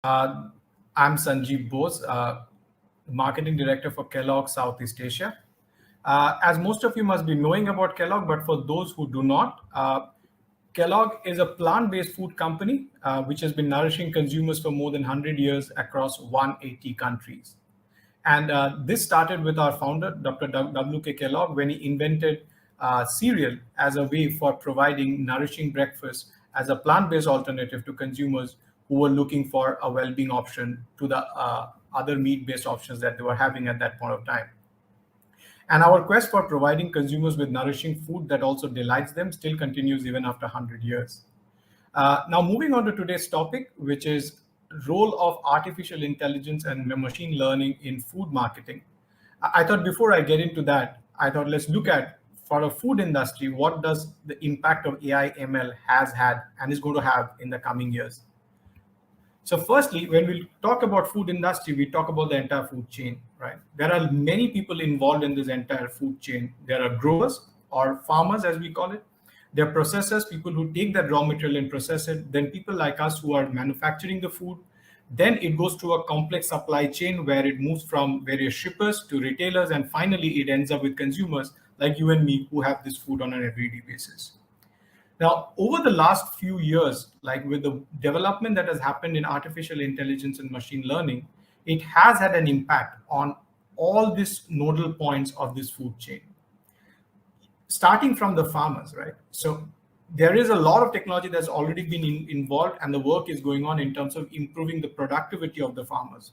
Uh, I'm Sanjib Bose, Marketing Director for Kellogg Southeast Asia. As most of you must be knowing about Kellogg, but for those who do not, Kellogg is a plant-based food company which has been nourishing consumers for more than 100 years across 180 countries. And this started with our founder, Dr. W.K. Kellogg, when he invented cereal as a way for providing nourishing breakfast as a plant-based alternative to consumers who were looking for a well-being option to the other meat-based options that they were having at that point of time. And our quest for providing consumers with nourishing food that also delights them still continues even after 100 years. Now, moving on to today's topic, which is role of artificial intelligence and machine learning in food marketing. I thought before I get into that, I thought let's look at for a food industry, what does the impact of AI ML has had and is going to have in the coming years. So firstly, when we talk about food industry, we talk about the entire food chain, right? There are many people involved in this entire food chain. There are growers or farmers, as we call it. There are processors, people who take that raw material and process it. Then people like us who are manufacturing the food. Then it goes through a complex supply chain where it moves from various shippers to retailers. And finally, it ends up with consumers like you and me who have this food on an everyday basis. Now, over the last few years, like with the development that has happened in artificial intelligence and machine learning, it has had an impact on all these nodal points of this food chain. Starting from the farmers, right? So there is a lot of technology that's already been involved and the work is going on in terms of improving the productivity of the farmers.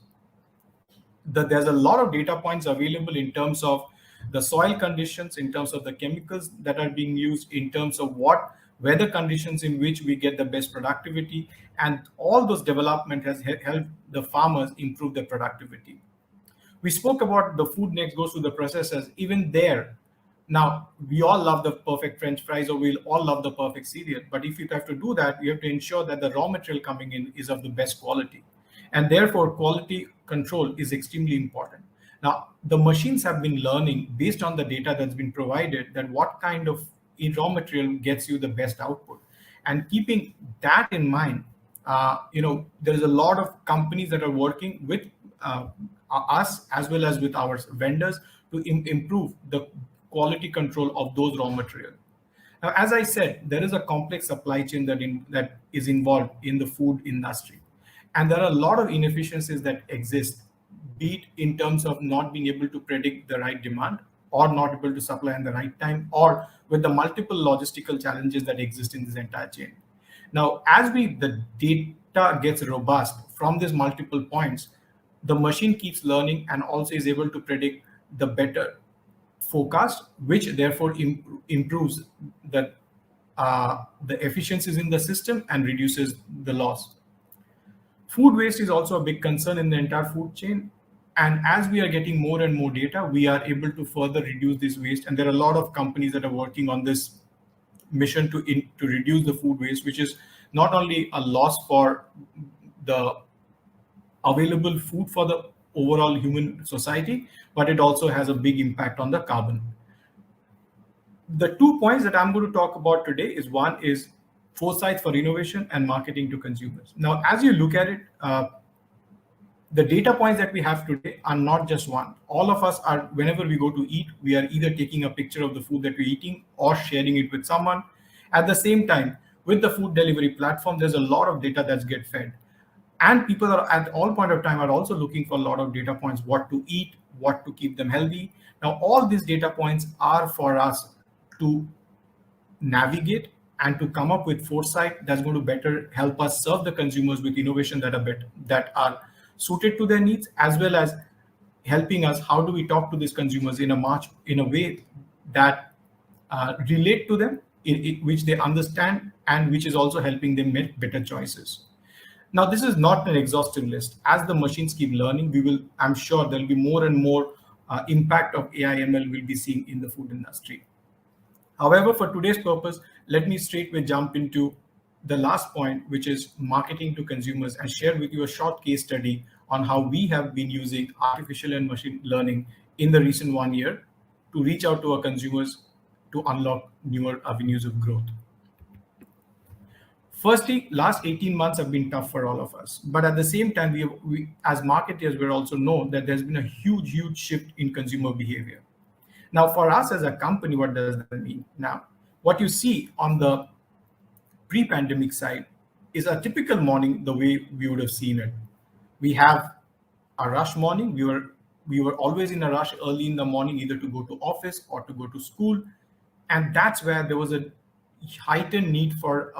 There's a lot of data points available in terms of the soil conditions, in terms of the chemicals that are being used, in terms of what weather conditions in which we get the best productivity, and all those development has helped the farmers improve their productivity. We spoke about the food next goes to the processors. Even there, now we all love the perfect French fries or we'll all love the perfect cereal. But if you have to do that, you have to ensure that the raw material coming in is of the best quality. And therefore, quality control is extremely important. Now, the machines have been learning based on the data that's been provided that what kind of raw material gets you the best output. And keeping that in mind, there's a lot of companies that are working with us as well as with our vendors to improve the quality control of those raw material. Now, as I said, there is a complex supply chain that is involved in the food industry. And there are a lot of inefficiencies that exist, be it in terms of not being able to predict the right demand or not able to supply in the right time, or with the multiple logistical challenges that exist in this entire chain. Now, as the data gets robust from these multiple points, the machine keeps learning and also is able to predict the better forecast, which therefore improves the efficiencies in the system and reduces the loss. Food waste is also a big concern in the entire food chain. And as we are getting more and more data, we are able to further reduce this waste. And there are a lot of companies that are working on this mission to reduce the food waste, which is not only a loss for the available food for the overall human society, but it also has a big impact on the carbon. The 2 points that I'm going to talk about today is one is foresight for innovation and marketing to consumers. Now, as you look at it, the data points that we have today are not just one. All of us are, whenever we go to eat, we are either taking a picture of the food that we're eating or sharing it with someone. At the same time, with the food delivery platform, there's a lot of data that's get fed. And people are at all point of time are also looking for a lot of data points, what to eat, what to keep them healthy. Now, all these data points are for us to navigate and to come up with foresight that's going to better help us serve the consumers with innovation that are suited to their needs, as well as helping us how do we talk to these consumers in a way that relate to them, which they understand, and which is also helping them make better choices. Now, this is not an exhaustive list. As the machines keep learning, I'm sure there'll be more and more impact of AI ML we'll be seeing in the food industry. However, for today's purpose, let me straightway jump into the last point, which is marketing to consumers, and share with you a short case study on how we have been using artificial and machine learning in the recent 1 year to reach out to our consumers to unlock newer avenues of growth. Firstly, last 18 months have been tough for all of us. But at the same time, we as marketers, we also know that there's been a huge shift in consumer behavior. Now, for us as a company, what does that mean? Now, what you see on the pre-pandemic side is a typical morning the way we would have seen it. We have a rush morning. We were always in a rush early in the morning, either to go to office or to go to school, and that's where there was a heightened need for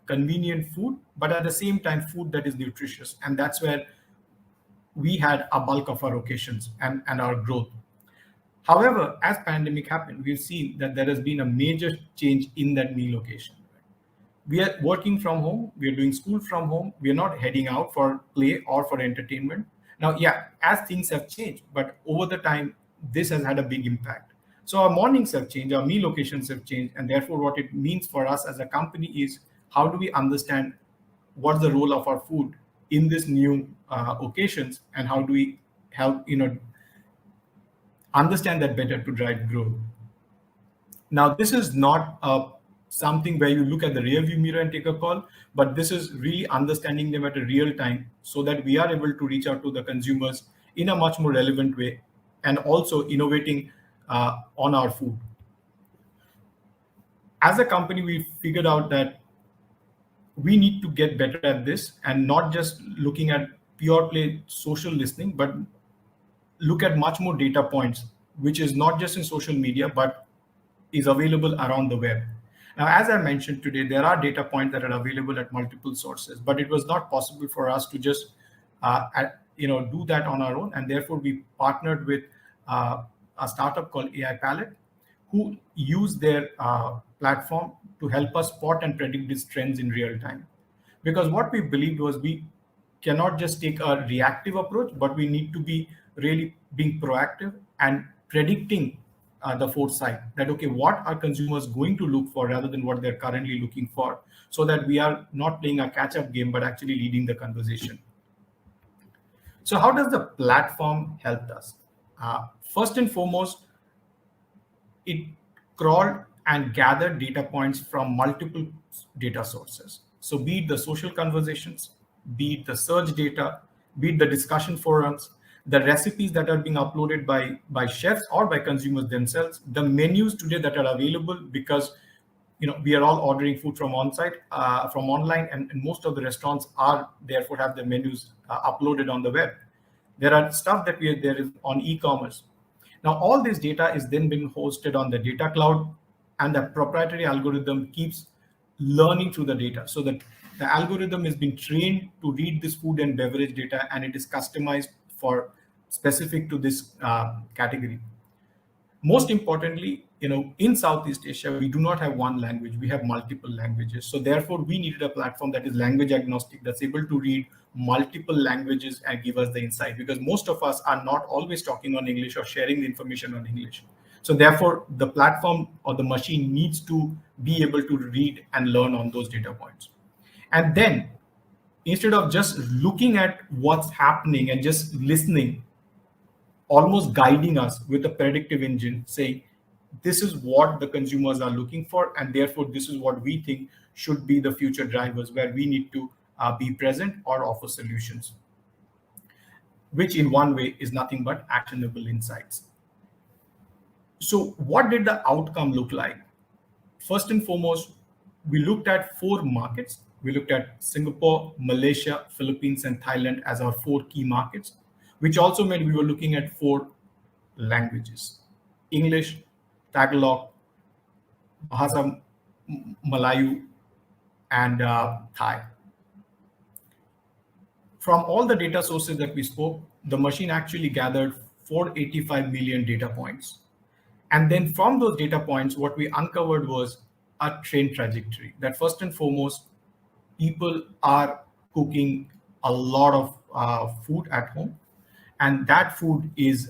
convenient food, but at the same time food that is nutritious, and that's where we had a bulk of our occasions and our growth. However, as pandemic happened, we've seen that there has been a major change in that meal occasion. We are working from home, we are doing school from home, we are not heading out for play or for entertainment. Now, yeah, as things have changed, but over the time, this has had a big impact. So our mornings have changed, our meal locations have changed, and therefore what it means for us as a company is how do we understand what's the role of our food in this new occasions, and how do we help understand that better to drive growth. Now, this is not something where you look at the rear view mirror and take a call, but this is really understanding them at a real time so that we are able to reach out to the consumers in a much more relevant way, and also innovating on our food. As a company, we figured out that we need to get better at this and not just looking at pure play social listening, but look at much more data points, which is not just in social media, but is available around the web. Now, as I mentioned today, there are data points that are available at multiple sources, but it was not possible for us to just do that on our own, and therefore we partnered with a startup called AI Palette, who use their platform to help us spot and predict these trends in real time. Because what we believed was we cannot just take a reactive approach, but we need to be really being proactive and predicting the foresight that, okay, what are consumers going to look for rather than what they're currently looking for, so that we are not playing a catch-up game, but actually leading the conversation. So how does the platform help us? First and foremost, it crawled and gathered data points from multiple data sources. So be it the social conversations, be it the search data, be it the discussion forums, the recipes that are being uploaded by chefs or by consumers themselves, the menus today that are available, because we are all ordering food from on-site, from online, and most of the restaurants are therefore have their menus uploaded on the web. There are stuff that there is on e-commerce. Now, all this data is then being hosted on the data cloud, and the proprietary algorithm keeps learning through the data. So that the algorithm is being trained to read this food and beverage data, and it is customized for specific to this category. Most importantly, in Southeast Asia, we do not have one language, we have multiple languages. So therefore, we needed a platform that is language agnostic, that's able to read multiple languages and give us the insight, because most of us are not always talking on English or sharing the information on English. So therefore, the platform or the machine needs to be able to read and learn on those data points. And then, instead of just looking at what's happening and just listening, almost guiding us with a predictive engine, saying, this is what the consumers are looking for, and therefore this is what we think should be the future drivers where we need to be present or offer solutions, which in one way is nothing but actionable insights. So what did the outcome look like? First and foremost, we looked at 4 markets. We looked at Singapore, Malaysia, Philippines, and Thailand as our 4 key markets, which also meant we were looking at 4 languages: English, Tagalog, Bahasa Malayu, and Thai. From all the data sources that we spoke, the machine actually gathered 485 million data points. And then from those data points, what we uncovered was a trend trajectory. That first and foremost, people are cooking a lot of food at home, and that food is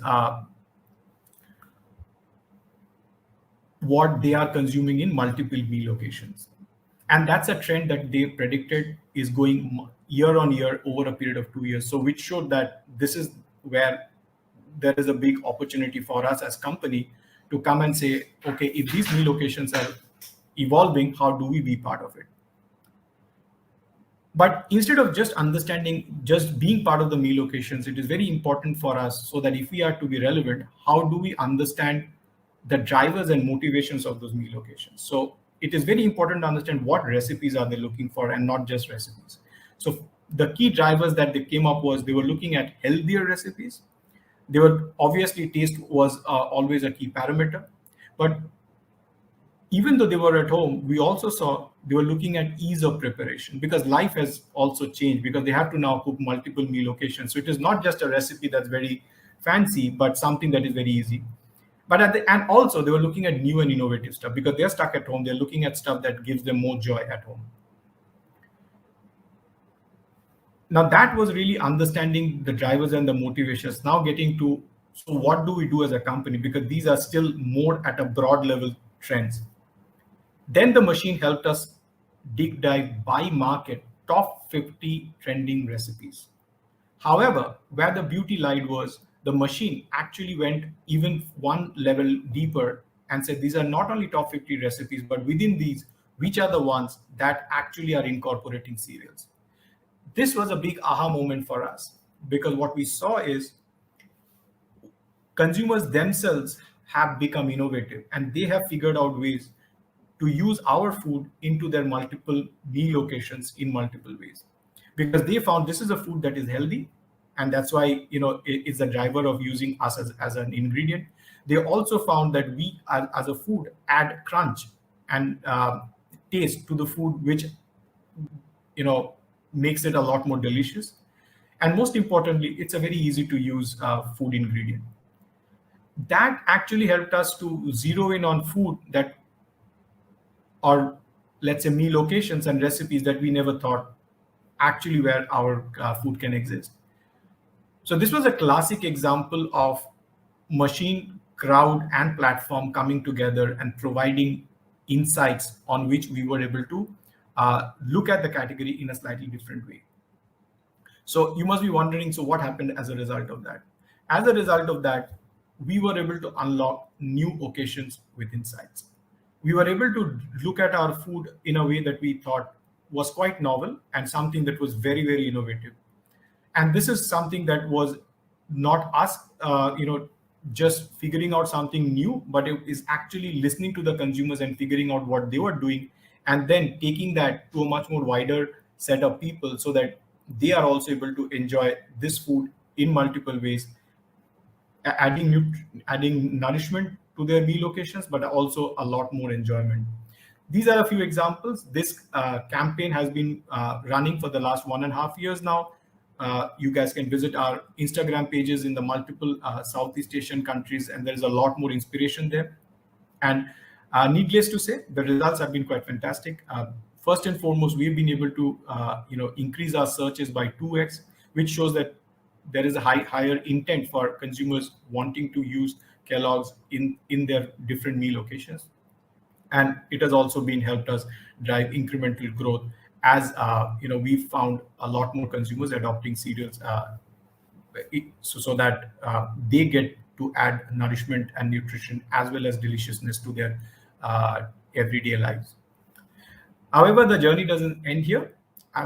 what they are consuming in multiple meal locations. And that's a trend that they predicted is going year on year over a period of 2 years. So which showed that this is where there is a big opportunity for us as company to come and say, okay, if these meal locations are evolving, how do we be part of it? But instead of just understanding, just being part of the meal occasions, it is very important for us so that if we are to be relevant, how do we understand the drivers and motivations of those meal occasions? So it is very important to understand what recipes are they looking for and not just recipes. So the key drivers that they came up was they were looking at healthier recipes. They were obviously taste was always a key parameter, but even though they were at home, we also saw they were looking at ease of preparation because life has also changed because they have to now cook multiple meal occasions. So it is not just a recipe that's very fancy, but something that is very easy. But and also they were looking at new and innovative stuff because they're stuck at home. They're looking at stuff that gives them more joy at home. Now that was really understanding the drivers and the motivations. Now getting to, so what do we do as a company? Because these are still more at a broad level trends. Then the machine helped us deep dive by market top 50 trending recipes. However, where the beauty lied was the machine actually went even one level deeper and said these are not only top 50 recipes, but within these, which are the ones that actually are incorporating cereals. This was a big aha moment for us because what we saw is consumers themselves have become innovative and they have figured out ways to use our food into their multiple meal occasions in multiple ways because they found this is a food that is healthy, and that's why it's a driver of using us as an ingredient. They also found that we as a food add crunch and taste to the food, which makes it a lot more delicious. And most importantly, it's a very easy to use food ingredient that actually helped us to zero in on food that, or let's say meal locations and recipes that we never thought actually where our food can exist. So this was a classic example of machine, crowd, and platform coming together and providing insights on which we were able to look at the category in a slightly different way. So you must be wondering, so what happened as a result of that? As a result of that, we were able to unlock new occasions with insights. We were able to look at our food in a way that we thought was quite novel and something that was very, very innovative. And this is something that was not us, just figuring out something new, but it is actually listening to the consumers and figuring out what they were doing, and then taking that to a much more wider set of people so that they are also able to enjoy this food in multiple ways, adding nourishment to their meal occasions, but also a lot more enjoyment. These are a few examples. This campaign has been running for the last 1.5 years now. You guys can visit our Instagram pages in the multiple Southeast Asian countries, and there is a lot more inspiration there. And needless to say, the results have been quite fantastic. First and foremost, we've been able to increase our searches by 2x, which shows that there is a higher intent for consumers wanting to use Kellogg's in their different meal occasions. And it has also been helped us drive incremental growth as we've found a lot more consumers adopting cereals so that they get to add nourishment and nutrition as well as deliciousness to their everyday lives. However, the journey doesn't end here.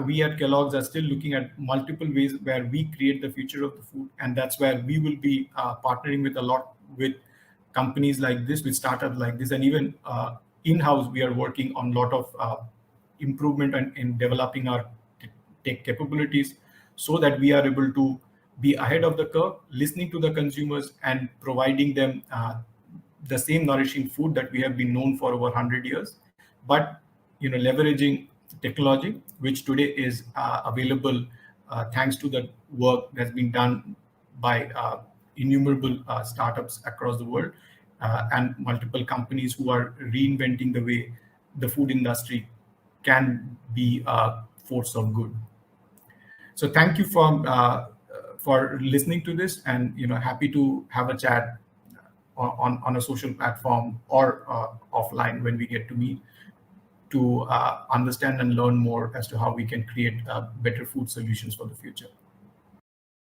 We at Kellogg's are still looking at multiple ways where we create the future of the food, and that's where we will be partnering with companies like this, with startups like this, and even in-house we are working on a lot of improvement and in developing our tech capabilities so that we are able to be ahead of the curve, listening to the consumers and providing them the same nourishing food that we have been known for over 100 years, but leveraging technology, which today is available thanks to the work that's been done by innumerable startups across the world and multiple companies who are reinventing the way the food industry can be a force of good. So thank you for listening to this, and happy to have a chat on a social platform or offline when we get to meet to understand and learn more as to how we can create better food solutions for the future.